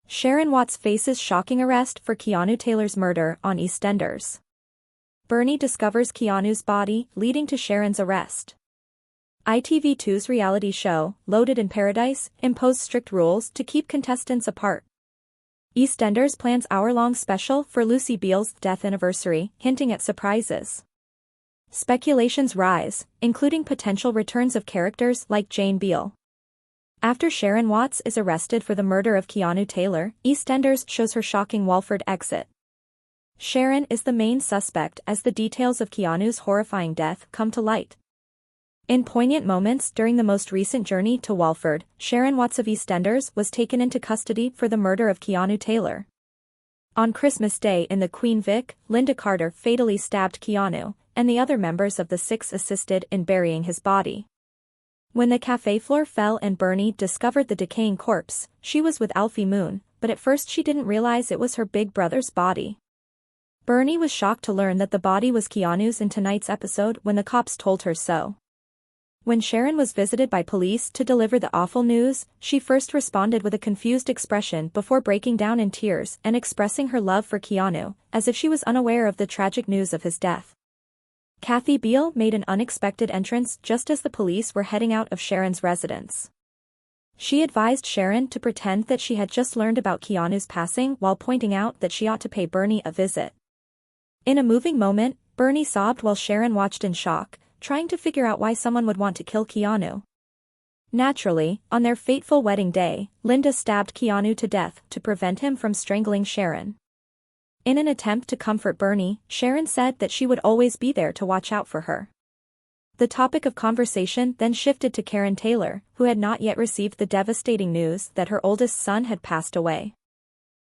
Sharon Watts faces shocking arrest for Keanu Taylor's murder on EastEnders. Bernie discovers Keanu's body, leading to Sharon's arrest. ITV2's reality show, Loaded in Paradise, imposed strict rules to keep contestants apart. EastEnders plans hour-long special for Lucy Beale's death anniversary, hinting at surprises. Speculations rise, including potential returns of characters like Jane Beale. After Sharon Watts is arrested for the murder of Keanu Taylor, EastEnders shows her shocking Walford exit. Sharon is the main suspect as the details of Keanu's horrifying death come to light. In poignant moments during the most recent journey to Walford, Sharon Watts of EastEnders was taken into custody for the murder of Keanu Taylor. On Christmas Day in the Queen Vic, Linda Carter fatally stabbed Keanu, and the other members of the six assisted in burying his body. When the cafe floor fell and Bernie discovered the decaying corpse, she was with Alfie Moon, but at first she didn't realize it was her big brother's body. Bernie was shocked to learn that the body was Keanu's in tonight's episode when the cops told her so. When Sharon was visited by police to deliver the awful news, she first responded with a confused expression before breaking down in tears and expressing her love for Keanu, as if she was unaware of the tragic news of his death. Kathy Beale made an unexpected entrance just as the police were heading out of Sharon's residence. She advised Sharon to pretend that she had just learned about Keanu's passing while pointing out that she ought to pay Bernie a visit. In a moving moment, Bernie sobbed while Sharon watched in shock, trying to figure out why someone would want to kill Keanu. Naturally, on their fateful wedding day, Linda stabbed Keanu to death to prevent him from strangling Sharon. In an attempt to comfort Bernie, Sharon said that she would always be there to watch out for her. The topic of conversation then shifted to Karen Taylor, who had not yet received the devastating news that her oldest son had passed away.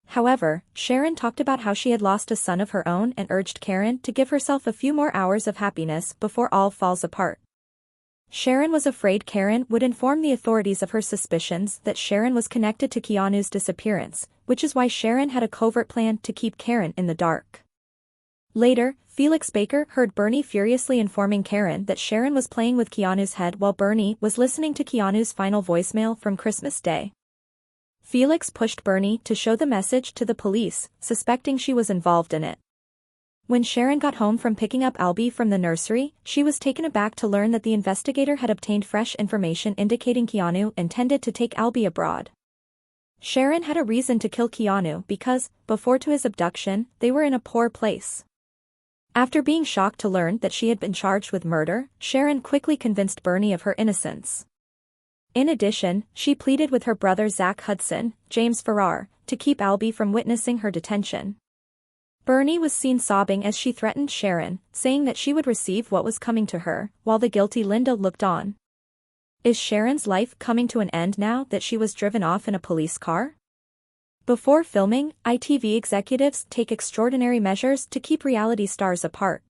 However, Sharon talked about how she had lost a son of her own and urged Karen to give herself a few more hours of happiness before all falls apart. Sharon was afraid Karen would inform the authorities of her suspicions that Sharon was connected to Keanu's disappearance, which is why Sharon had a covert plan to keep Karen in the dark. Later, Felix Baker heard Bernie furiously informing Karen that Sharon was playing with Keanu's head while Bernie was listening to Keanu's final voicemail from Christmas Day. Felix pushed Bernie to show the message to the police, suspecting she was involved in it. When Sharon got home from picking up Albie from the nursery, she was taken aback to learn that the investigator had obtained fresh information indicating Keanu intended to take Albie abroad. Sharon had a reason to kill Keanu because, before to his abduction, they were in a poor place. After being shocked to learn that she had been charged with murder, Sharon quickly convinced Bernie of her innocence. In addition, she pleaded with her brother Zach Hudson, James Farrar, to keep Albie from witnessing her detention. Bernie was seen sobbing as she threatened Sharon, saying that she would receive what was coming to her, while the guilty Linda looked on. Is Sharon's life coming to an end now that she was driven off in a police car? Before filming, ITV executives take extraordinary measures to keep reality stars apart.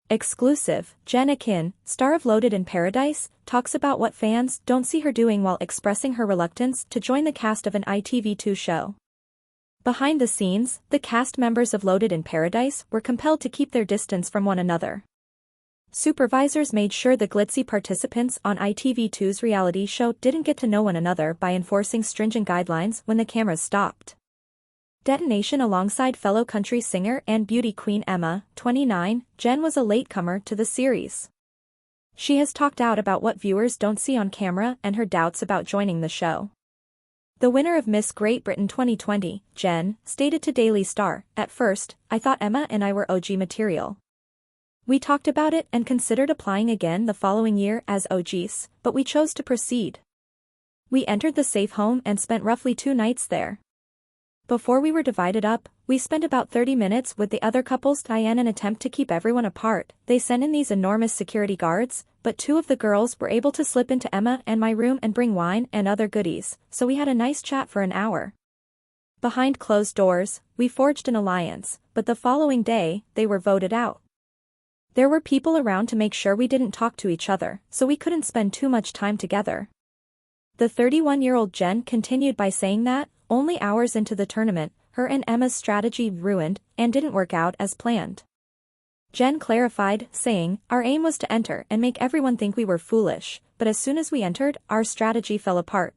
Exclusive, Jen Akin, star of Loaded in Paradise, talks about what fans don't see her doing while expressing her reluctance to join the cast of an ITV2 show. Behind the scenes, the cast members of Loaded in Paradise were compelled to keep their distance from one another. Supervisors made sure the glitzy participants on ITV2's reality show didn't get to know one another by enforcing stringent guidelines when the cameras stopped. Detonation alongside fellow country singer and beauty queen Emma, 29, Jen was a latecomer to the series. She has talked out about what viewers don't see on camera and her doubts about joining the show. The winner of Miss Great Britain 2020, Jen, stated to Daily Star, "At first, I thought Emma and I were OG material. We talked about it and considered applying again the following year as OGs, but we chose to proceed. We entered the safe home and spent roughly 2 nights there. Before we were divided up, we spent about 30 minutes with the other couples. In an attempt to keep everyone apart, they sent in these enormous security guards, but 2 of the girls were able to slip into Emma and my room and bring wine and other goodies, so we had a nice chat for an hour. Behind closed doors, we forged an alliance, but the following day, they were voted out. There were people around to make sure we didn't talk to each other, so we couldn't spend too much time together." The 31-year-old Jen continued by saying that, only hours into the tournament, her and Emma's strategy ruined and didn't work out as planned. Jen clarified, saying, "Our aim was to enter and make everyone think we were foolish, but as soon as we entered, our strategy fell apart."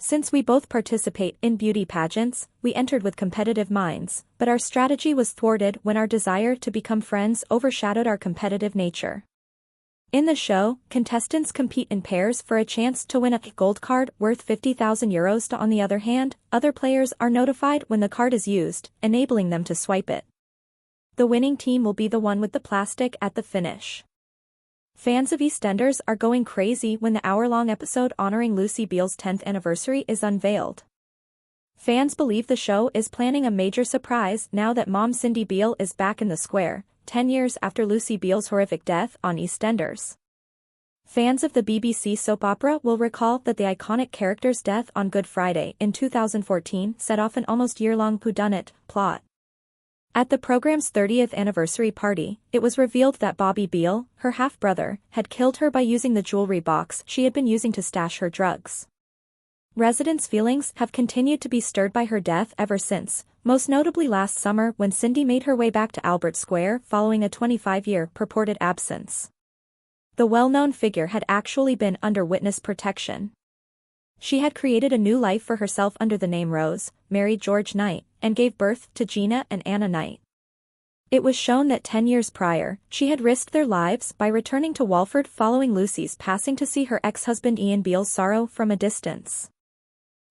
Since we both participate in beauty pageants, we entered with competitive minds, but our strategy was thwarted when our desire to become friends overshadowed our competitive nature. In the show, contestants compete in pairs for a chance to win a gold card worth €50,000. On the other hand, other players are notified when the card is used, enabling them to swipe it. The winning team will be the one with the plastic at the finish. Fans of EastEnders are going crazy when the hour-long episode honoring Lucy Beale's 10th anniversary is unveiled. Fans believe the show is planning a major surprise now that mom Cindy Beale is back in the square, 10 years after Lucy Beale's horrific death on EastEnders. Fans of the BBC soap opera will recall that the iconic character's death on Good Friday in 2014 set off an almost year-long whodunit plot. At the program's 30th anniversary party, it was revealed that Bobby Beale, her half-brother, had killed her by using the jewelry box she had been using to stash her drugs. Residents' feelings have continued to be stirred by her death ever since, most notably last summer when Cindy made her way back to Albert Square following a 25-year purported absence. The well-known figure had actually been under witness protection. She had created a new life for herself under the name Rose, married George Knight, and gave birth to Gina and Anna Knight. It was shown that 10 years prior, she had risked their lives by returning to Walford following Lucy's passing to see her ex-husband Ian Beale's sorrow from a distance.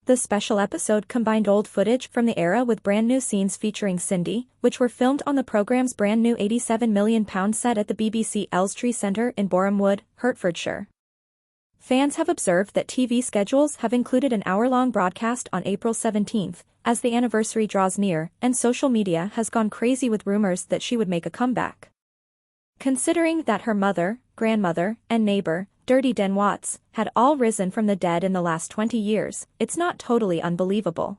The special episode combined old footage from the era with brand new scenes featuring Cindy, which were filmed on the program's brand new £87 million set at the BBC Elstree Centre in Boreham Wood, Hertfordshire. Fans have observed that TV schedules have included an hour-long broadcast on April 17, as the anniversary draws near, and social media has gone crazy with rumors that she would make a comeback. Considering that her mother, grandmother, and neighbor, Dirty Den Watts, had all risen from the dead in the last 20 years, it's not totally unbelievable.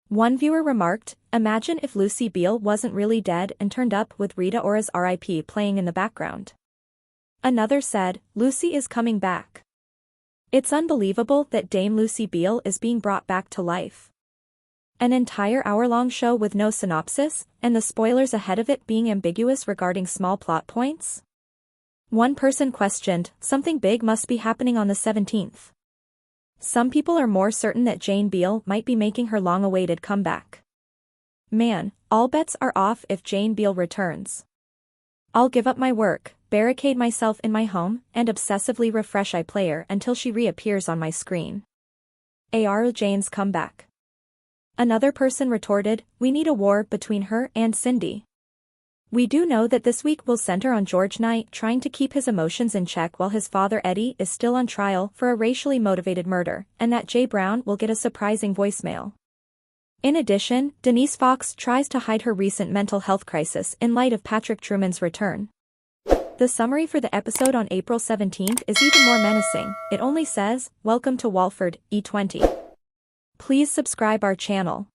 One viewer remarked, "Imagine if Lucy Beale wasn't really dead and turned up with Rita Ora's R.I.P. playing in the background." Another said, "Lucy is coming back. It's unbelievable that Dame Lucy Beale is being brought back to life." An entire hour-long show with no synopsis, and the spoilers ahead of it being ambiguous regarding small plot points? One person questioned, "Something big must be happening on the 17th. Some people are more certain that Jane Beale might be making her long-awaited comeback. Man, all bets are off if Jane Beale returns. I'll give up my work, barricade myself in my home, and obsessively refresh iPlayer until she reappears on my screen. Are Jane's comeback?" Another person retorted, "We need a war between her and Cindy. We do know that this week will center on George Knight trying to keep his emotions in check while his father Eddie is still on trial for a racially motivated murder, and that Jay Brown will get a surprising voicemail. In addition, Denise Fox tries to hide her recent mental health crisis in light of Patrick Truman's return." The summary for the episode on April 17 is even more menacing. It only says, "Welcome to Walford, E20. Please subscribe our channel."